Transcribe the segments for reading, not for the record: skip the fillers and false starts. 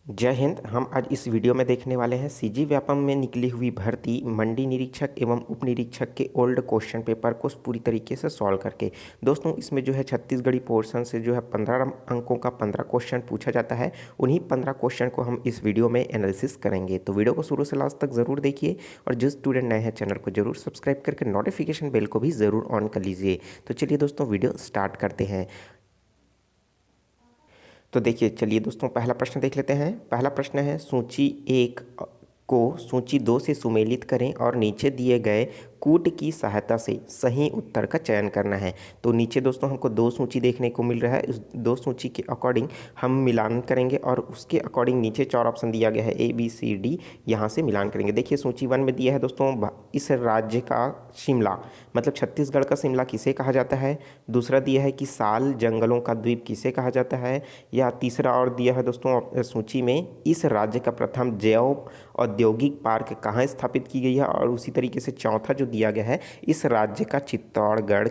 जय हिंद। हम आज इस वीडियो में देखने वाले हैं सीजी व्यापम में निकली हुई भर्ती मंडी निरीक्षक एवं उप निरीक्षक के ओल्ड क्वेश्चन पेपर को पूरी तरीके से सॉल्व करके। दोस्तों इसमें जो है छत्तीसगढ़ी पोर्शन से जो है 15 अंकों का 15 क्वेश्चन पूछा जाता है। उन्हीं 15 क्वेश्चन को हम इस वीडियो में एनालिसिस करेंगे, तो वीडियो को शुरू से लास्ट तक ज़रूर देखिए और जो स्टूडेंट नए हैं चैनल को जरूर सब्सक्राइब करके नोटिफिकेशन बेल को भी ज़रूर ऑन कर लीजिए। तो चलिए दोस्तों वीडियो स्टार्ट करते हैं। तो देखिए, चलिए दोस्तों पहला प्रश्न देख लेते हैं। पहला प्रश्न है, सूची 1 को सूची 2 से सुमेलित करें और नीचे दिए गए कूट की सहायता से सही उत्तर का चयन करना है। तो नीचे दोस्तों हमको दो सूची देखने को मिल रहा है। उस दो सूची के अकॉर्डिंग हम मिलान करेंगे और उसके अकॉर्डिंग नीचे 4 ऑप्शन दिया गया है ए बी सी डी, यहाँ से मिलान करेंगे। देखिए सूची 1 में दिया है दोस्तों, इस राज्य का शिमला मतलब छत्तीसगढ़ का शिमला किसे कहा जाता है। दूसरा दिया है कि साल जंगलों का द्वीप किसे कहा जाता है। या तीसरा और दिया है दोस्तों सूची में, इस राज्य का प्रथम जैव औद्योगिक पार्क कहाँ स्थापित की गई है। और उसी तरीके से चौथा जो दिया गया है, इस राज्य का चित्तौड़गढ़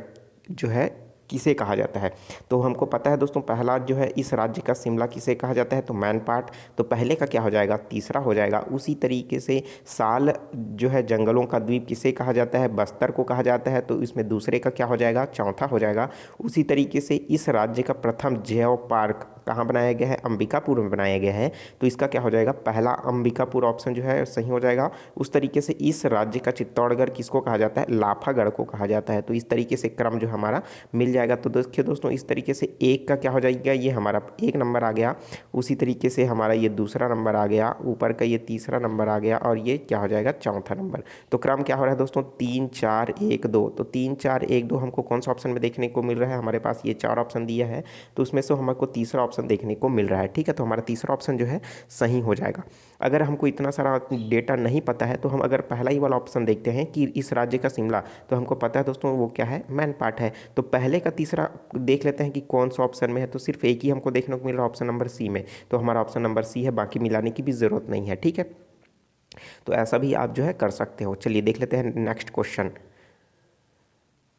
जो है किसे कहा जाता है। तो हमको पता है दोस्तों, पहला जो है इस राज्य का शिमला किसे कहा जाता है, तो मैन पार्ट। तो पहले का क्या हो जाएगा, तीसरा हो जाएगा। उसी तरीके से साल जो है जंगलों का द्वीप किसे कहा जाता है, बस्तर को कहा जाता है। तो इसमें दूसरे का क्या हो जाएगा, चौथा हो जाएगा। उसी तरीके से इस राज्य का प्रथम जैव पार्क कहाँ बनाया गया है, अंबिकापुर में बनाया गया है। तो इसका क्या हो जाएगा, पहला अंबिकापुर ऑप्शन जो है सही हो जाएगा। उस तरीके से इस राज्य का चित्तौड़गढ़ किसको कहा जाता है, लाफागढ़ को कहा जाता है। तो इस तरीके से क्रम जो हमारा मिल जाएगा। तो देखिए दोस्तों, इस तरीके से एक का क्या हो जाएगा, ये हमारा एक नंबर आ गया। उसी तरीके से हमारा ये दूसरा नंबर आ गया, ऊपर का ये तीसरा नंबर आ गया और ये क्या हो जाएगा, चौथा नंबर। तो क्रम क्या हो रहा है दोस्तों, 3 4 1 2। तो 3 4 1 2 हमको कौन सा ऑप्शन में देखने को मिल रहा है, हमारे पास ये 4 ऑप्शन दिया है। तो उसमें से हमको तीसरा ऑप्शन देखने को मिल रहा है। ठीक है, तो हमारा तीसरा ऑप्शन जो है सही हो जाएगा। अगर हमको इतना सारा डेटा नहीं पता है तो हम अगर पहला ही वाला ऑप्शन देखते हैं कि इस राज्य का शिमला, तो हमको पता है दोस्तों वो क्या है, मैन पार्ट है। तो पहले का तीसरा देख लेते हैं कि कौन सा ऑप्शन में है। तो सिर्फ एक ही हमको देखने को मिल रहा है, ऑप्शन नंबर सी में। तो हमारा ऑप्शन नंबर सी है, बाकी मिलाने की भी ज़रूरत नहीं है। ठीक है, तो ऐसा भी आप जो है कर सकते हो। चलिए देख लेते हैं नेक्स्ट क्वेश्चन।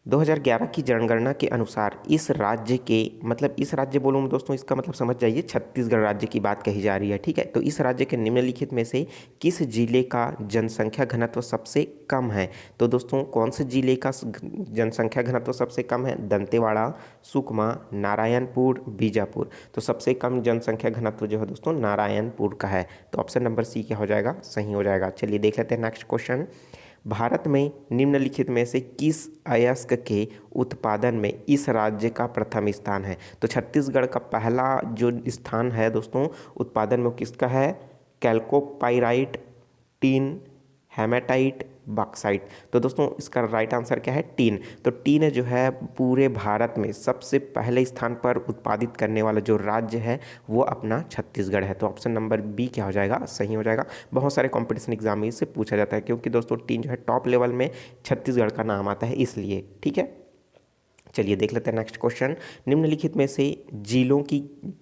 2011 की जनगणना के अनुसार इस राज्य के, मतलब इस राज्य बोलूँ दोस्तों, इसका मतलब समझ जाइए छत्तीसगढ़ राज्य की बात कही जा रही है। ठीक है, तो इस राज्य के निम्नलिखित में से किस जिले का जनसंख्या घनत्व सबसे कम है। तो दोस्तों कौन से जिले का जनसंख्या घनत्व सबसे कम है, दंतेवाड़ा, सुकमा, नारायणपुर, बीजापुर। तो सबसे कम जनसंख्या घनत्व जो है दोस्तों नारायणपुर का है। तो ऑप्शन नंबर सी क्या हो जाएगा, सही हो जाएगा। चलिए देख लेते हैं नेक्स्ट क्वेश्चन। भारत में निम्नलिखित में से किस अयस्क के उत्पादन में इस राज्य का प्रथम स्थान है। तो छत्तीसगढ़ का पहला जो स्थान है दोस्तों उत्पादन में, किसका है, कैल्कोपाइराइट, टीन, हेमेटाइट, बॉक्साइट। तो दोस्तों इसका राइट आंसर क्या है, टीन। तो टीन जो है पूरे भारत में सबसे पहले स्थान पर उत्पादित करने वाला जो राज्य है वो अपना छत्तीसगढ़ है। तो ऑप्शन नंबर बी क्या हो जाएगा, सही हो जाएगा। बहुत सारे कंपटीशन एग्जाम में इससे पूछा जाता है, क्योंकि दोस्तों टीन जो है टॉप लेवल में छत्तीसगढ़ का नाम आता है इसलिए। ठीक है, चलिए देख लेते हैं नेक्स्ट क्वेश्चन। निम्नलिखित में से जिलों की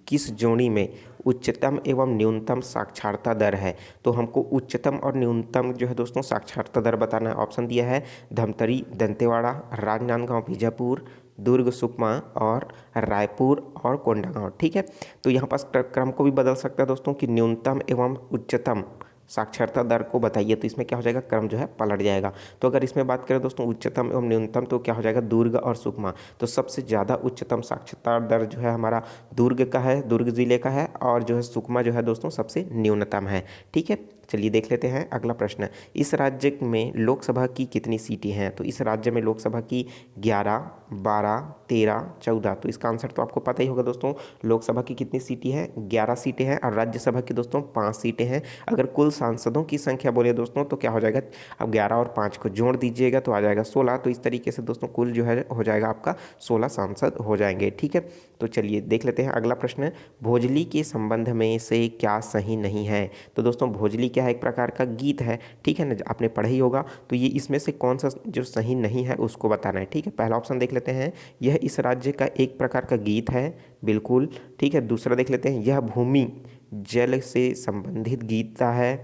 किस जोड़ी में उच्चतम एवं न्यूनतम साक्षरता दर है। तो हमको उच्चतम और न्यूनतम जो है दोस्तों साक्षरता दर बताना है। ऑप्शन दिया है धमतरी, दंतेवाड़ा, राजनांदगांव, बीजापुर, दुर्ग, सुकमा और रायपुर और कोंडागांव। ठीक है, तो यहाँ पास क्रम को भी बदल सकता है दोस्तों कि न्यूनतम एवं उच्चतम साक्षरता दर को बताइए। तो इसमें क्या हो जाएगा, क्रम जो है पलट जाएगा। तो अगर इसमें बात करें दोस्तों उच्चतम एवं न्यूनतम, तो क्या हो जाएगा, दुर्ग और सुकमा। तो सबसे ज़्यादा उच्चतम साक्षरता दर जो है हमारा दुर्ग का है, दुर्ग जिले का है। और जो है सुकमा जो है दोस्तों सबसे न्यूनतम है। ठीक है, चलिए देख लेते हैं अगला प्रश्न। इस राज्य में लोकसभा की कितनी सीटें हैं। तो इस राज्य में लोकसभा की 11, 12, 13, 14। तो इसका आंसर तो आपको पता ही होगा दोस्तों, लोकसभा की कितनी सीटें हैं, 11 सीटें हैं। और राज्यसभा की दोस्तों 5 सीटें हैं। अगर कुल सांसदों की संख्या बोले दोस्तों तो क्या हो जाएगा, अब 11 और 5 को जोड़ दीजिएगा तो आ जाएगा 16। तो इस तरीके से दोस्तों कुल जो है हो जाएगा आपका 16 सांसद हो जाएंगे। ठीक है, तो चलिए देख लेते हैं अगला प्रश्न। भोजली के संबंध में से क्या सही नहीं है। तो दोस्तों भोजली क्या है, एक प्रकार का गीत है। ठीक है ना, आपने पढ़ा ही होगा। तो ये इसमें से कौन सा जो सही नहीं है उसको बताना है। ठीक है, पहला ऑप्शन देख लेते हैं, यह इस राज्य का एक प्रकार का गीत है, बिल्कुल। ठीक है, दूसरा देख लेते हैं, यह भूमि जल से संबंधित गीत है।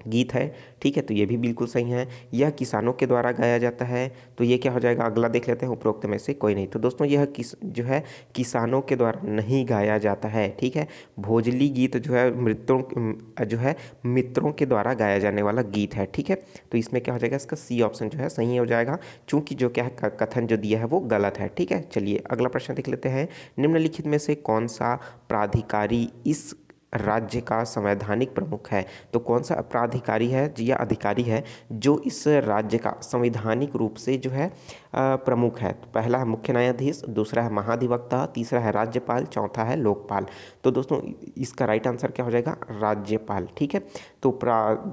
गीत है, ठीक है, तो ये भी बिल्कुल सही है। यह किसानों के द्वारा गाया जाता है, तो ये क्या हो जाएगा, अगला देख लेते हैं, उपरोक्त में से कोई नहीं। तो दोस्तों यह जो है किसानों के द्वारा नहीं गाया जाता है, ठीक है। भोजली गीत जो है मित्रों के द्वारा गाया जाने वाला गीत है, ठीक है। तो इसमें क्या हो जाएगा, इसका सी ऑप्शन जो है सही हो जाएगा, चूंकि जो क्या है कथन जो दिया है वो गलत है, ठीक है। चलिए अगला प्रश्न देख लेते हैं। निम्नलिखित में से कौन सा प्राधिकारी इस राज्य का संवैधानिक प्रमुख है? तो कौन सा प्राधिकारी है या अधिकारी है जो इस राज्य का संवैधानिक रूप से जो है प्रमुख है? तो पहला है मुख्य न्यायाधीश, दूसरा है महाधिवक्ता, तीसरा है राज्यपाल, चौथा है लोकपाल। तो दोस्तों इसका राइट आंसर क्या हो जाएगा, राज्यपाल, ठीक है। तो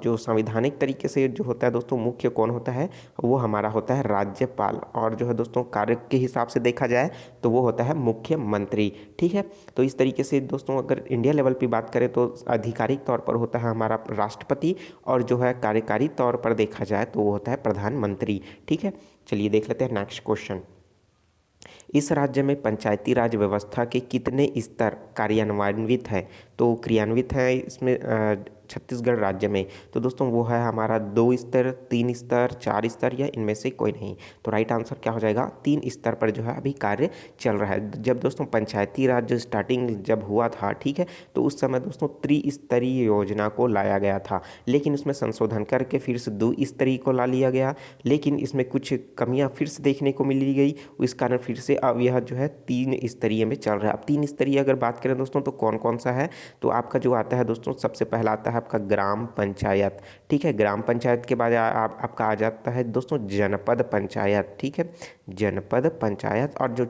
जो संवैधानिक तरीके से जो होता है दोस्तों मुख्य कौन होता है, वो हमारा होता है राज्यपाल, और जो है दोस्तों कार्य के हिसाब से देखा जाए तो वो होता है मुख्यमंत्री, ठीक है। तो इस तरीके से दोस्तों अगर इंडिया लेवल पे बात करें तो आधिकारिक तौर पर होता है हमारा राष्ट्रपति, और जो है कार्यकारी तौर पर देखा जाए तो वो होता है प्रधानमंत्री, ठीक है। चलिए देख लेते हैं नेक्स्ट क्वेश्चन। इस राज्य में पंचायती राज व्यवस्था के कितने स्तर कार्यान्वित है? तो क्रियान्वित है इसमें छत्तीसगढ़ राज्य में, तो दोस्तों वो है हमारा 2 स्तर, 3 स्तर, 4 स्तर, या इनमें से कोई नहीं। तो राइट आंसर क्या हो जाएगा, 3 स्तर पर जो है अभी कार्य चल रहा है। जब दोस्तों पंचायती राज स्टार्टिंग जब हुआ था, ठीक है, तो उस समय दोस्तों त्रिस्तरीय योजना को लाया गया था, लेकिन उसमें संशोधन करके फिर से 2 स्तरीय को ला लिया गया, लेकिन इसमें कुछ कमियां फिर से देखने को मिली गई, इस कारण फिर से अब यह जो है 3 स्तरीय में चल रहा है। अब 3 स्तरीय अगर बात करें दोस्तों तो कौन कौन सा है, तो आपका जो आता है दोस्तों सबसे पहला आता है आपका ग्राम पंचायत, ठीक है। ग्राम पंचायत के बाद आपका आ जाता है दोस्तों जनपद पंचायत, ठीक है, जनपद पंचायत, और जो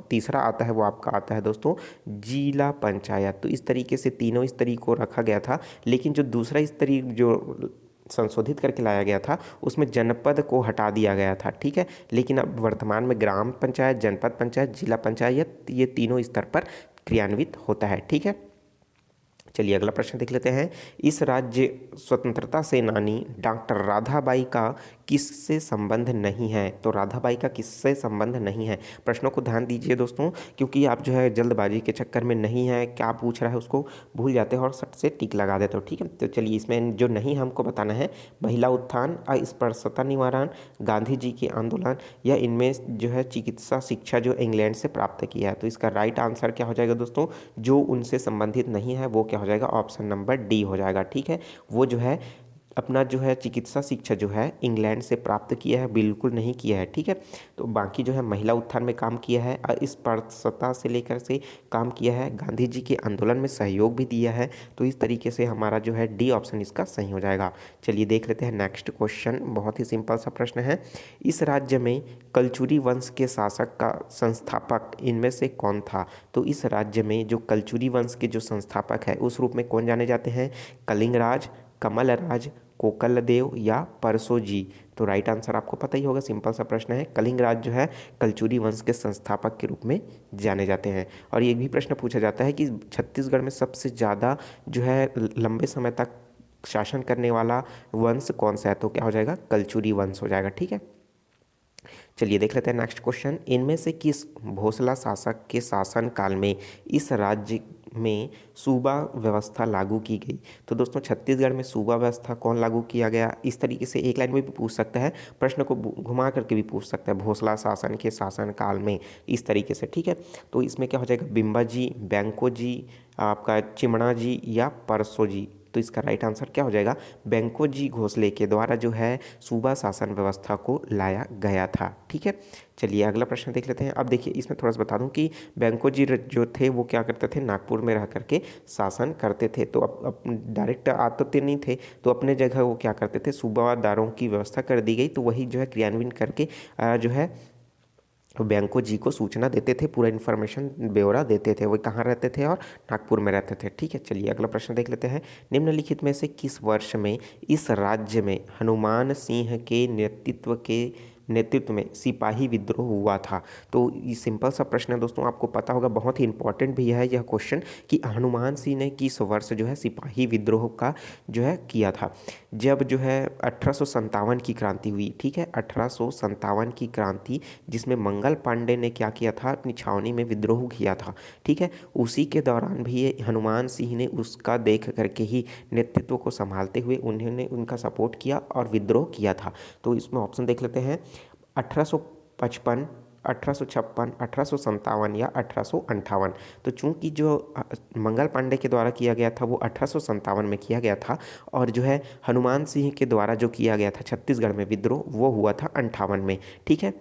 तीसरा आता है वो आपका आता है दोस्तों जिला पंचायत। तो इस तरीके से तीनों स्तरीय को रखा गया था, लेकिन जो दूसरा स्तरीय जो संशोधित करके लाया गया था उसमें जनपद को हटा दिया गया था, ठीक है। लेकिन अब वर्तमान में ग्राम पंचायत, जनपद पंचायत, जिला पंचायत, ये तीनों स्तर पर क्रियान्वित होता है, ठीक है। चलिए अगला प्रश्न देख लेते हैं। इस राज्य स्वतंत्रता सेनानी डॉक्टर राधाबाई का किससे संबंध नहीं है? तो राधाबाई का किससे संबंध नहीं है? प्रश्नों को ध्यान दीजिए दोस्तों, क्योंकि आप जो है जल्दबाजी के चक्कर में नहीं है क्या पूछ रहा है उसको भूल जाते हो और सट से टिक लगा देते हो, ठीक है। तो चलिए इसमें जो नहीं हमको बताना है, महिला उत्थान, अस्पृश्यता निवारण, गांधी जी के आंदोलन, या इनमें जो है चिकित्सा शिक्षा जो इंग्लैंड से प्राप्त किया है। तो इसका राइट आंसर क्या हो जाएगा दोस्तों, जो उनसे संबंधित नहीं है वो क्या हो जाएगा, ऑप्शन नंबर डी हो जाएगा, ठीक है। वो जो है अपना जो है चिकित्सा शिक्षा जो है इंग्लैंड से प्राप्त किया है, बिल्कुल नहीं किया है, ठीक है। तो बाकी जो है महिला उत्थान में काम किया है, अस्पृश्यता से लेकर से काम किया है, गांधी जी के आंदोलन में सहयोग भी दिया है। तो इस तरीके से हमारा जो है डी ऑप्शन इसका सही हो जाएगा। चलिए देख लेते हैं नेक्स्ट क्वेश्चन, बहुत ही सिंपल सा प्रश्न है। इस राज्य में कलचुरी वंश के शासक का संस्थापक इनमें से कौन था? तो इस राज्य में जो कलचुरी वंश के जो संस्थापक है उस रूप में कौन जाने जाते हैं, कलिंगराज, कमलराज, कोकलदेव, या परसोजी? तो राइट आंसर आपको पता ही होगा, सिंपल सा प्रश्न है। कलिंगराज जो है कलचुरी वंश के संस्थापक के रूप में जाने जाते हैं। और ये भी प्रश्न पूछा जाता है कि छत्तीसगढ़ में सबसे ज़्यादा जो है लंबे समय तक शासन करने वाला वंश कौन सा है? तो क्या हो जाएगा, कलचुरी वंश हो जाएगा, ठीक है। चलिए देख लेते हैं नेक्स्ट क्वेश्चन। इनमें से किस भोसला शासक के शासन काल में इस राज्य में सूबा व्यवस्था लागू की गई? तो दोस्तों छत्तीसगढ़ में सूबा व्यवस्था कौन लागू किया गया, इस तरीके से एक लाइन में भी पूछ सकता है, प्रश्न को घुमा करके भी पूछ सकता है, भोसला शासन के शासन काल में, इस तरीके से, ठीक है। तो इसमें क्या हो जाएगा, बिम्बा जी, बैंको जी, आपका चिमणा जी, या परसो जी? तो इसका राइट आंसर क्या हो जाएगा, बैंको जी घोसले के द्वारा जो है सूबा शासन व्यवस्था को लाया गया था, ठीक है। चलिए अगला प्रश्न देख लेते हैं। अब देखिए इसमें थोड़ा सा बता दूं कि बैंको जी जो थे वो क्या करते थे, नागपुर में रह करके शासन करते थे। तो अब डायरेक्ट आते नहीं थे, तो अपने जगह वो क्या करते थे, सूबादारों की व्यवस्था कर दी गई, तो वही जो है क्रियान्वयन करके जो है बैंको जी को सूचना देते थे, पूरा इन्फॉर्मेशन ब्यौरा देते थे, वो कहाँ रहते थे और नागपुर में रहते थे, ठीक है। चलिए अगला प्रश्न देख लेते हैं। निम्नलिखित में से किस वर्ष में इस राज्य में हनुमान सिंह के नेतृत्व के नेतृत्व में सिपाही विद्रोह हुआ था। तो ये सिंपल सा प्रश्न है दोस्तों, आपको पता होगा, बहुत ही इंपॉर्टेंट भी है यह क्वेश्चन कि हनुमान सिंह ने किस वर्ष जो है सिपाही विद्रोह का जो है किया था। जब जो है 1857 की क्रांति हुई, ठीक है, 1857 की क्रांति, जिसमें मंगल पांडे ने क्या किया था, अपनी छावनी में विद्रोह किया था, ठीक है। उसी के दौरान भी ये हनुमान सिंह ने उसका देख करके ही नेतृत्व को संभालते हुए उन्होंने उनका सपोर्ट किया और विद्रोह किया था। तो इसमें ऑप्शन देख लेते हैं, 1855, 1856, 1857 या 1858। तो चूंकि जो मंगल पांडे के द्वारा किया गया था वो 1857 में किया गया था, और जो है हनुमान सिंह के द्वारा जो किया गया था छत्तीसगढ़ में विद्रोह, वो हुआ था 58 में, ठीक है।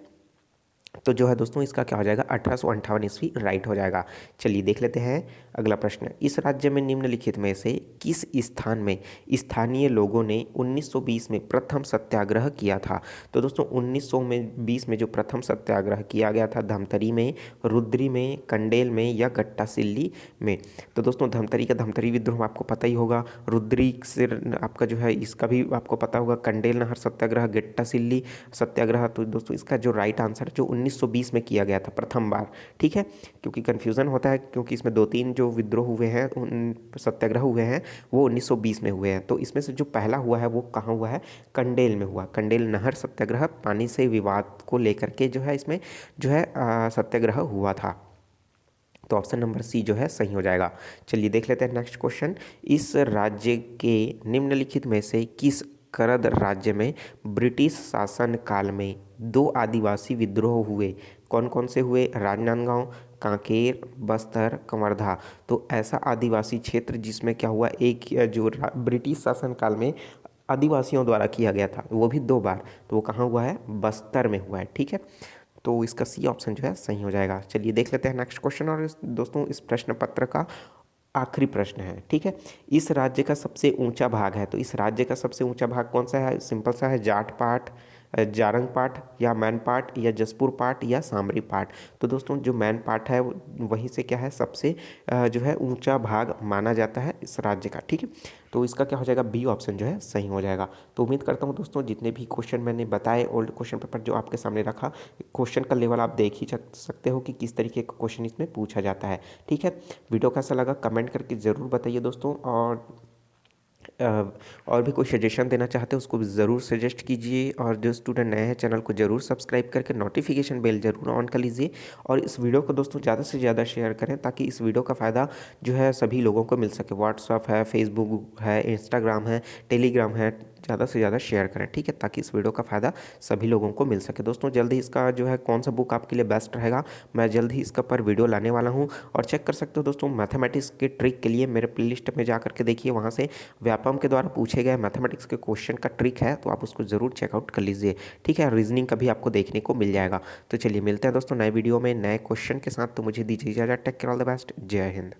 तो जो है दोस्तों इसका क्या हो जाएगा, 1858 ईस्वी राइट हो जाएगा। चलिए देख लेते हैं अगला प्रश्न। इस राज्य में निम्नलिखित में से किस स्थान में स्थानीय लोगों ने 1920 में प्रथम सत्याग्रह किया था। तो दोस्तों 1920 में जो प्रथम सत्याग्रह किया गया था, धमतरी में, रुद्री में, कंडेल में या गट्टासिल्ली में। तो दोस्तों धमतरी का धमतरी विद्रोह आपको पता ही होगा, रुद्री से आपका जो है इसका भी आपको पता होगा, कंडेल नहर सत्याग्रह, गट्टासिल्ली सत्याग्रह। तो दोस्तों इसका जो राइट आंसर जो 1920 में किया गया था प्रथम बार, ठीक है, क्योंकि कन्फ्यूज़न होता है, क्योंकि इसमें 2-3 जो विद्रोह हुए हैं, उन सत्याग्रह हुए हैं, वो 1920 में हुए हैं। तो इसमें से जो पहला हुआ है वो कहाँ हुआ है, कंडेल में हुआ। कंडेल नहर सत्याग्रह पानी से विवाद को लेकर के जो है इसमें जो है सत्याग्रह हुआ था। तो ऑप्शन नंबर सी जो है सही हो जाएगा। चलिए देख लेते हैं नेक्स्ट क्वेश्चन। इस राज्य के निम्नलिखित में से किस करद राज्य में ब्रिटिश शासन काल में 2 आदिवासी विद्रोह हुए। कौन कौन से हुए, राजनांदगांव, कांकेर, बस्तर, कवर्धा। तो ऐसा आदिवासी क्षेत्र जिसमें क्या हुआ, एक जो ब्रिटिश शासन काल में आदिवासियों द्वारा किया गया था, वो भी 2 बार, तो वो कहाँ हुआ है, बस्तर में हुआ है, ठीक है। तो इसका सी ऑप्शन जो है सही हो जाएगा। चलिए देख लेते हैं नेक्स्ट क्वेश्चन। और दोस्तों इस प्रश्न पत्र का आखिरी प्रश्न है, ठीक है। इस राज्य का सबसे ऊंचा भाग है, तो इस राज्य का सबसे ऊंचा भाग कौन सा है, सिंपल सा है, जाट पाट, जारंग पाट या मैन पाट या जसपुर पाट या सामरी पाट। तो दोस्तों जो मैन पाट है वहीं से क्या है सबसे जो है ऊंचा भाग माना जाता है इस राज्य का, ठीक है। तो इसका क्या हो जाएगा, बी ऑप्शन जो है सही हो जाएगा। तो उम्मीद करता हूँ दोस्तों जितने भी क्वेश्चन मैंने बताए, ओल्ड क्वेश्चन पेपर जो आपके सामने रखा, क्वेश्चन का लेवल आप देख ही सकते हो कि किस तरीके का क्वेश्चन इसमें पूछा जाता है, ठीक है। वीडियो कैसा लगा कमेंट करके ज़रूर बताइए दोस्तों, और भी कोई सजेशन देना चाहते हैं उसको भी ज़रूर सजेस्ट कीजिए, और जो स्टूडेंट नए हैं चैनल को ज़रूर सब्सक्राइब करके नोटिफिकेशन बेल ज़रूर ऑन कर लीजिए, और इस वीडियो को दोस्तों ज़्यादा से ज़्यादा शेयर करें ताकि इस वीडियो का फ़ायदा जो है सभी लोगों को मिल सके। व्हाट्सअप है, फेसबुक है, इंस्टाग्राम है, टेलीग्राम है, ज़्यादा से ज़्यादा शेयर करें, ठीक है, ताकि इस वीडियो का फ़ायदा सभी लोगों को मिल सके। दोस्तों जल्द ही इसका जो है कौन सा बुक आपके लिए बेस्ट रहेगा, मैं जल्द ही इसका पर वीडियो लाने वाला हूँ। और चेक कर सकते हो दोस्तों मैथमेटिक्स के ट्रिक के लिए मेरे प्लेलिस्ट में जा करके देखिए, वहाँ से व्यापम के द्वारा पूछे गए मैथमेटिक्स के क्वेश्चन का ट्रिक है, तो आप उसको ज़रूर चेकआउट कर लीजिए, ठीक है। रीजनिंग का भी आपको देखने को मिल जाएगा। तो चलिए मिलते हैं दोस्तों नए वीडियो में नए क्वेश्चन के साथ। तो मुझे दीजिए इजाज़त, take care, all the best, जय हिंद।